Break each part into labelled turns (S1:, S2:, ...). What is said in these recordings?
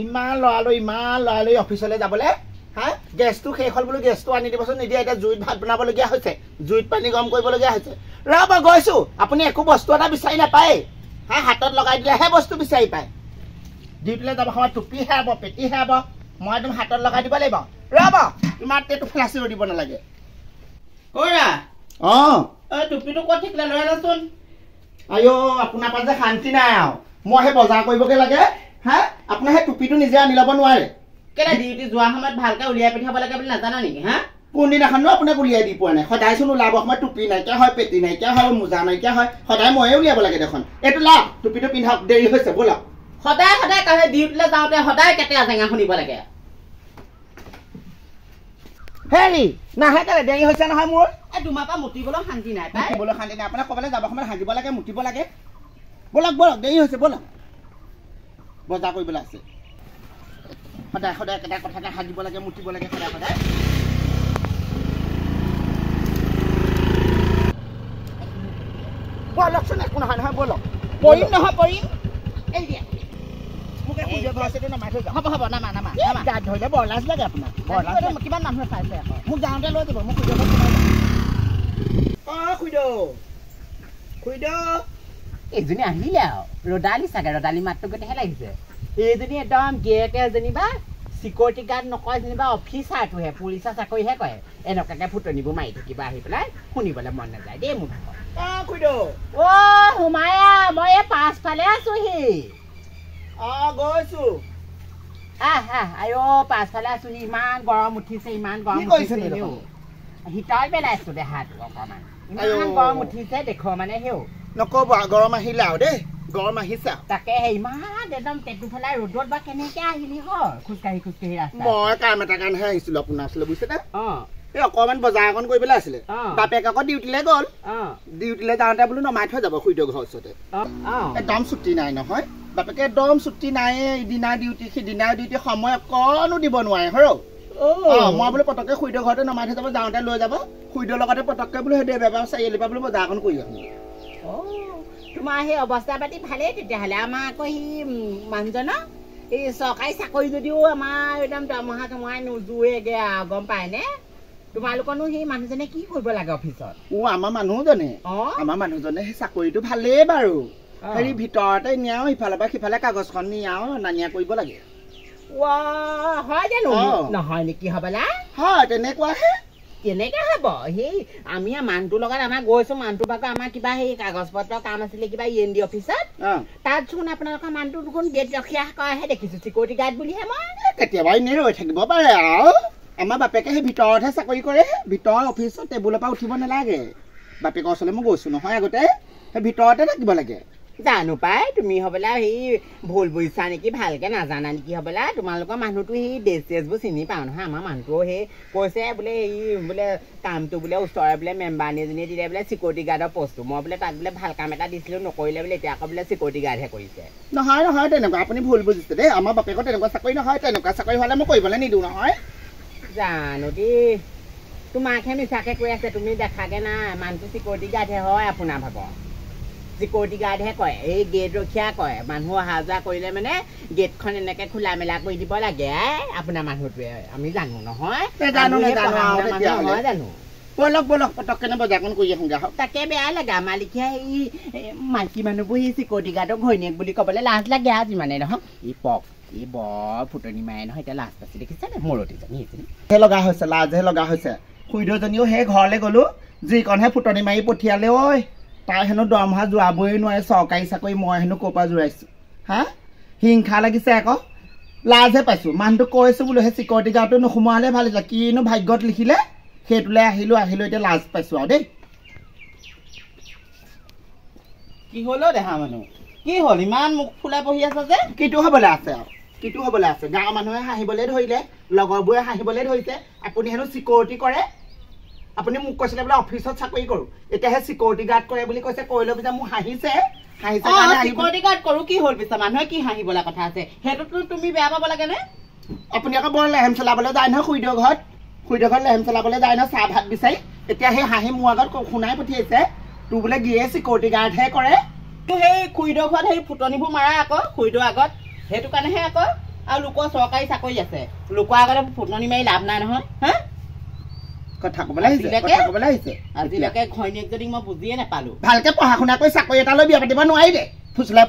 S1: ইমান লৰালৈ অফিচলৈ যাবলৈ হা গেছটো শেষ হ'ল বোলো গেছটো আনি দিবচোন নিদিয়া এতিয়া জুইত ভাত বনাবলগীয়া হৈছে জুইত পানী গৰম কৰিবলগীয়া হৈছে ৰ'ব গৈছো আপুনি একো বস্তু এটা বিচাৰি নাপায় হা হাতত লগাই দিলেহে বস্তু বিচাৰি পায় ডিউটিলৈ যাব সময় টুপি হেৰাব পেটি হেৰাব মই একদম হাতত লগাই দিব লাগিব ৰ'ব ইমান তেটো ফ্লাছি দিব নালাগে
S2: ওৰা
S1: টুপিটো ক'ত ঠিকলে লৈ আনাচোন আইঅ আপোনাৰ পৰা যে শান্তি নাই আৰু মই সেই বজাৰ কৰিবগৈ লাগে হা আপোনাৰ সেই টুপিটো নিজে আনি ল'ব নোৱাৰে
S2: কেলে ডিউটি যোৱা সময়ত ভালকে উলিয়াই পঠিয়াব লাগে বুলি নাজানা নেকি হা
S1: কোনদিনাখনো আপোনাক উলিয়াই দি পোৱা নাই সদায়চোন ওলাব সময়ত টুপি নাইকিয়া হয় পেটি নাইকিয়া হয় মোজা নাইকিয়া হয় সদায় ময়ে উলিয়াব লাগে দেখোন এইটো লা টুপিটো পিন্ধক দেৰি হৈছে ব'লক
S2: সদায় কাহে ডিউটিলৈ যাওঁতে সদায় কেটেৰা জেঙা শুনিব লাগে
S1: হেৰি নাহে কেলে দেৰি হৈছে নহয় মোৰ
S2: তোমাৰ পৰা মুতিবলৈ শান্তি নাই
S1: মুতিবলৈ শান্তি নাই আপোনাক ক'বলৈ যাব সময়ত হাগিব লাগে মুতিব লাগে ব'লক দেৰি হৈছে ব'লক বজাৰ কৰিবলৈ আছে সদায় একেটা কথাতে হাগিব লাগে মুতিব লাগে সদায় ব'লকচোন একো নহয় ব'লক পৰিম নহয় পৰিম এই দিয়া মোক এই সূৰ্য ধৰাছেটো নমাই থৈ যাওক হ'ব নামা গাত ধৰিলে বৰ লাজ লাগে আপোনাক কিমান মানুহে চাইছে আকৌ মোক যাওঁতে লৈ যাব মোক সূৰ্য খুইদ
S2: এইজনী আহিলে আৰু ৰদালি চাগে ৰদালি মাতটো গোটেহে লাগিছে এইজনী একদম গিয়েকে যেনিবা চিকিউৰিটি গাৰ্ড নকয় যেনিবা অফিচাৰটোহে পুলিচৰ চাকৰিহে কয় এনেকুৱাকে ফুটনিবোৰ মাৰি থাকিব আহি পেলাই শুনিবলৈ মন নাযায় দেই মোৰ সোমায়া মই এই পাছফালে আছোহি
S1: গৈছো
S2: আইঅ পাছফালে আছোহি ইমান গৰম উঠিছে হিটাৰ পেলাইছো দেহাটো অকণমান ইমান গৰম উঠিছে দেখো মানে হেও
S1: নক'ব গৰম আহিলে আৰু দেই গৰম আহিছে
S2: তাকে ইমান একদম টেটু ফেলাই ৰ'দত বা কেনেকে আহিলি হয় খোজকাঢ়ি ৰাস্তা
S1: মই কাম এটা কাৰণেহে আহিছিলো আপোনাৰ ওচৰলৈ বুজিছেনে এই অকণমান বজাৰ অকণ কৰিবলৈ আছিলে বাপেক আকৌ ডিউটিলৈ গ'ল ডিউটিলৈ যাওঁতে বোলো নমাই থৈ যাব খুইদ ঘৰৰ ওচৰতে একদম ছুটি নাই নহয় বাপেকে একদম ছুটি নাই ইদিনা ডিউটি সিদিনা ডিউটি সময় অকণো দিব নোৱাৰে হৰ মই বোলো পটককে খুইদ ঘৰতে নমাই থৈ যাব যাওঁতে লৈ যাব খুইদৰ লগতে পটককে বোলো সেই দেৱাবাৰ চাৰিআলিৰ পৰা বোলো বজাৰ অকণ কৰি আহোঁ
S2: তোমাৰ সেই অৱস্থা পাতি ভালেই তেতিয়াহ'লে আমাৰ আকৌ সি মানুহজনৰ এই চৰকাৰী চাকৰি যদিও আমাৰ একদম দৰমহা চমহাই নোজোৰেগে গম পায়নে তোমালোকনো সেই মানুহজনে কি কৰিব লাগে অফিচত
S1: আমাৰ মানুহজনে সেই চাকৰিটো ভালেই বাৰু হেৰি ভিতৰতে নিয়াও ইফালৰ পৰা সিফালে কাগজখন নিয়াও অনা নিয়া কৰিব লাগে
S2: হয় জানো নহয় নেকি হবলা
S1: হয় তেনেকুৱাহে
S2: কেনেকে হব সেই আমি মানুহটোৰ লগত আমাৰ গৈছো মানুহটোৰ পৰা আমাৰ কিবা সেই কাগজ পত্ৰ কাম আছিলে কিবা END অফিচত তাত চোন আপোনালোকৰ মানুহটো দেখোন গেট ৰখীয়া কৰাহে দেখিছো চিকিউৰিটি গাৰ্ড বুলিহে মই
S1: কেতিয়াবা এনেই ৰৈ থাকিব পাৰে আৰু আমাৰ বাপেকে সেই ভিতৰতহে চাকৰি কৰে ভিতৰ অফিচত টেবুলৰ পৰা উঠিব নালাগে বাপেকৰ ওচৰলৈ মই গৈছো নহয় আগতে সেই ভিতৰতে থাকিব লাগে
S2: জানো পাই তুমি হবলা সেই ভুল বুজিছা নেকি ভালকে নাজানা নেকি হবলা তোমালোকৰ মানুহটো সেই ড্ৰেছ চেছবোৰ চিনি পাওঁ নহয় আমাৰ মানুহটো সেই কৈছে বোলে এই বোলে কামটো বোলে ওচৰে বোলে মেম্বাৰনী এজনীয়ে দিলে বোলে চিকিউৰিটি গাৰ্ডৰ পষ্টটো মই বোলে তাত বোলে ভাল কাম এটা দিছিলোঁ নকৰিলে বোলে এতিয়া আকৌ বোলে চিকিউৰিটি গাৰ্ডহে কৰিছে
S1: নহয় তেনেকুৱা আপুনি ভুল বুজিছে দেই আমাৰ বাপেকৰ তেনেকুৱা চাকৰি নহয় তেনেকুৱা চাকৰি হ'লে মই কৰিবলৈ নিদিওঁ নহয়
S2: জানো দেই তোমাকহে মিছাকে কৈ আছে তুমি দেখাগে নাই মানুহটো চিকিউৰিটি গাৰ্ডহে হয় আপোনাৰ ভাগৰ চিকিউৰিটি গাৰ্ডহে কয় এই গেট ৰখীয়া কয় মানুহ অহা যোৱা কৰিলে মানে গেটখন এনেকে খোলা মেলা কৰি দিব লাগে আপোনাৰ মানুহটোৱে আমি জানো নহয় জানো
S1: ব'লক পটককেনে বজাৰখন কৰি আহোঁগৈ
S2: তাকে বেয়া লাগে আমাৰ লিখিয়া এই মাইকী মানুহবোৰ সেই চিকিউৰিটি গাৰ্ডৰ ঘৈণীয়েক বুলি ক'বলৈ লাজ লাগে যিমানে নহওক ই বৰ ফুটনি মাৰে নহয় এতিয়া লাজ পাইছে দেখিছেনে মূৰতিজনী
S1: লগা হৈছে লাজহে লগা হৈছে খুইদজনীও সেই ঘৰলৈ গ'লো যিকণহে ফুটনি মাৰি পঠিয়ালে ঐ তাই হেনো দৰমহা যোৱাবই নোৱাৰে চৰকাৰী চাকৰি মই হেনো ক'ৰ পৰা যোৱাইছোঁ হা হিংসা লাগিছে আকৌ লাজহে পাইছোঁ মানুহটোক কৈছোঁ বোলো সেই চিকিউৰিটি গাৰ্ডটো নোসোমোৱালে ভাল হৈছে কিনো ভাগ্যত লিখিলে সেইটোলৈ আহিলোঁ এতিয়া লাজ পাইছোঁ আৰু দেই
S2: কি হ'ল দেহা মানুহ কি হ'ল ইমান মুখ ফুলাই বহি আছে যে
S1: কিটো হ'বলৈ আছে গাঁৱৰ মানুহে হাঁহিবলৈ ধৰিলে লগৰবোৰে হাঁহিবলৈ ধৰিছে আপুনি হেনো চিকিউৰিটি কৰে আপুনি মোক কৈছিলে বোলে অফিচত চাকৰি কৰোঁ এতিয়াহে চিকিউৰিটি গাৰ্ড কৰে বুলি কৈছে কৈ লৈ পিছে মোক হাঁহিছে
S2: চিকিউৰিটি গাৰ্ড কৰোঁ কি হ'ল পিছে মানুহে কি হাঁহিবলৈ কথা আছে সেইটোতো তুমি বেয়া পাব লাগে নে
S1: আপুনি আকৌ বৰ লেহেম চলাবলৈ যায় নহয় খুইদৰ ঘৰত লেহেম চলাবলৈ যায় নহয় চাহ ভাত বিচাৰি এতিয়া সেই হাঁহি মোৰ আগত শুনাই পঠিয়াইছে তোৰ বোলে গিয়ে চিকিউৰিটি গাৰ্ডহে কৰে
S2: তো সেই খুইদৰ ঘৰত সেই ফুটনিবোৰ মাৰা আকৌ খুইদৰ আগত সেইটো কাৰণেহে আকৌ আৰু লোকৰ চৰকাৰী চাকৰি আছে লোকৰ আগতে ফুটনি মাৰি লাভ নাই নহয় হা
S1: কথা ক'বলৈ আহিছে
S2: আজিলৈকে ঘৈণীয়েক যদি মই বুজিয়ে নাপালো
S1: ভালকে পঢ়া শুনা কৰি চাকৰি এটা লৈ বিয়া পাতিব নোৱাৰি দে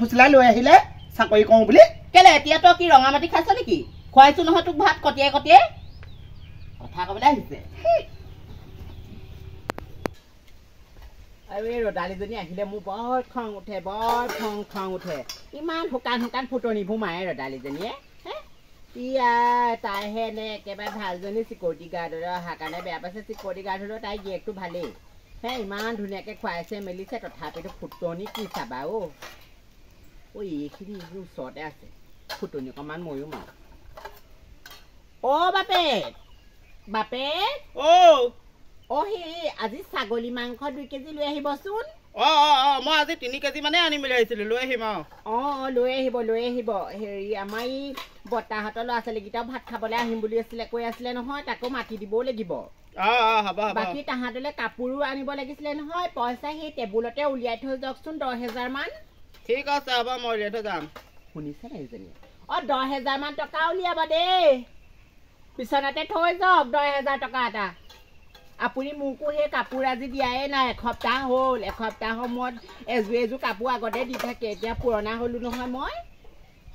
S1: ফুচলাই লৈ আহিলে চাকৰি কৰো বুলি
S2: কেলে এতিয়া তই কি ৰঙা মাটি খাইছ নেকি খুৱাইছো নহয় তোক ভাত কটিয়াই কথা ক'বলৈ আহিছে আৰু এই ৰদালিজনী আহিলে মোৰ বৰ খং উঠে ইমান শুকান ফুটনিবোৰ মাৰে ৰদালিজনীয়ে তাইহে নে একেবাৰে ভালজনী চিকিউৰিটি গাৰ্ডৰ অহাৰ কাৰণে বেয়া পাইছে চিকিউৰিটি গাৰ্ড হ'লেও তাই গিয়েকটো ভালেই ইমান ধুনীয়াকৈ খুৱাইছে মেলিছে তথাপিতো ফুটনি কি চাবা এইখিনি ওচৰতে আছে ফুটনি অকণমান ময়ো মাৰো বাপেক সেই আজি ছাগলী মাংস 2 কেজি লৈ আহিবচোন
S1: মই আজি 3 কেজি মানে আনিম বুলি আহিছিলো লৈ আহিম
S2: লৈ আহিব হেৰি আমাৰ এই বৰ্তাহঁতৰ ল'ৰা ছোৱালীকেইটাও ভাত খাবলৈ আহিম বুলি কৈ আছিলে নহয় তাকো মাতি দিবও লাগিব বাকী তাহাঁতলৈ কাপোৰো আনিব লাগিছিলে নহয় পইচা সেই টেবুলতে উলিয়াই থৈ যাওকচোন 10,000 মান
S1: ঠিক আছে হ'ব মই উলিয়াই থৈ যাম
S2: শুনিছে নাই এজনী 10,000 মান টকা উলিয়াবা দেই বিচনাতে থৈ যাওক 10,000 টকা এটা আপুনি মোকো সেই কাপোৰ আজি দিয়াই নাই এসপ্তাহ হ'ল এসপ্তাহৰ মূৰত এযোৰ কাপোৰ আগতে দি থাকে এতিয়া পুৰণা হ'লো নহয় মই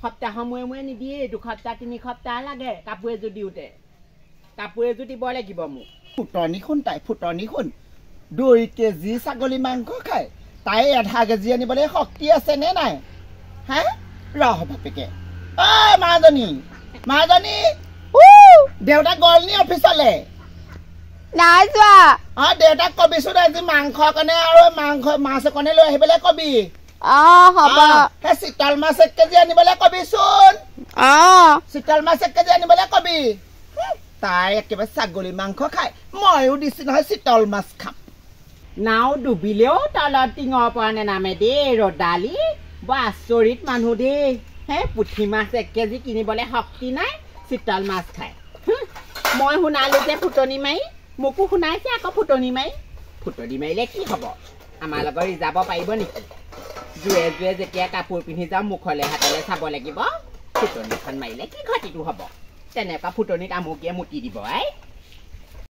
S2: সপ্তাহৰ মূৰে নিদিয়ে 2 সপ্তাহ 3 সপ্তাহ লাগে কাপোৰ এযোৰ দিওঁতে কাপোৰ এযোৰ দিব লাগিব মোক
S1: ফুটনি শুন 2 কেজি ছাগলী মাংস খায় তাই 1/2 কেজি আনিবলৈ শক্তি আছে নে নাই হা ৰহ বাপেকে মাজনী দেউতা গ'ল নি অফিচলৈ
S3: নাই যোৱা
S1: দেউতাক কবিচোন আজি মাংস কাৰণে আৰু মাছ অকণে লৈ আহিবলৈ কবি
S3: হ'ব
S1: সেই চিতল মাছ 1 কেজি আনিবলৈ কবিচোন চিতল মাছ 1 কেজি আনিবলৈ কবি তাই একেবাৰে ছাগলী মাংস খায় ময়ো দিছো নহয় চিতল মাছ খাম
S2: নাও ডুবিলেও তলত টিঙৰ পৰা নানামে দেই ৰদালি বৰ আচৰিত মানুহ দেই পুঠি মাছ 1 কেজি কিনিবলৈ শক্তি নাই চিতল মাছ খায় মই শুনালো যে ফুটনি মাৰি মোকো শুনাইছে আকৌ ফুটনি মাৰিলে কি হ'ব আমাৰ লগত ৰিজাব পাৰিব নেকি জুয়ে যেতিয়া কাপোৰ পিন্ধি যাওঁ মুখলৈ হাতলৈ চাব লাগিব ফুটনিখন মাৰিলে কি ক্ষতিটো হ'ব তেনেকুৱা ফুটনিত আমুকিয়ে মুতি দিব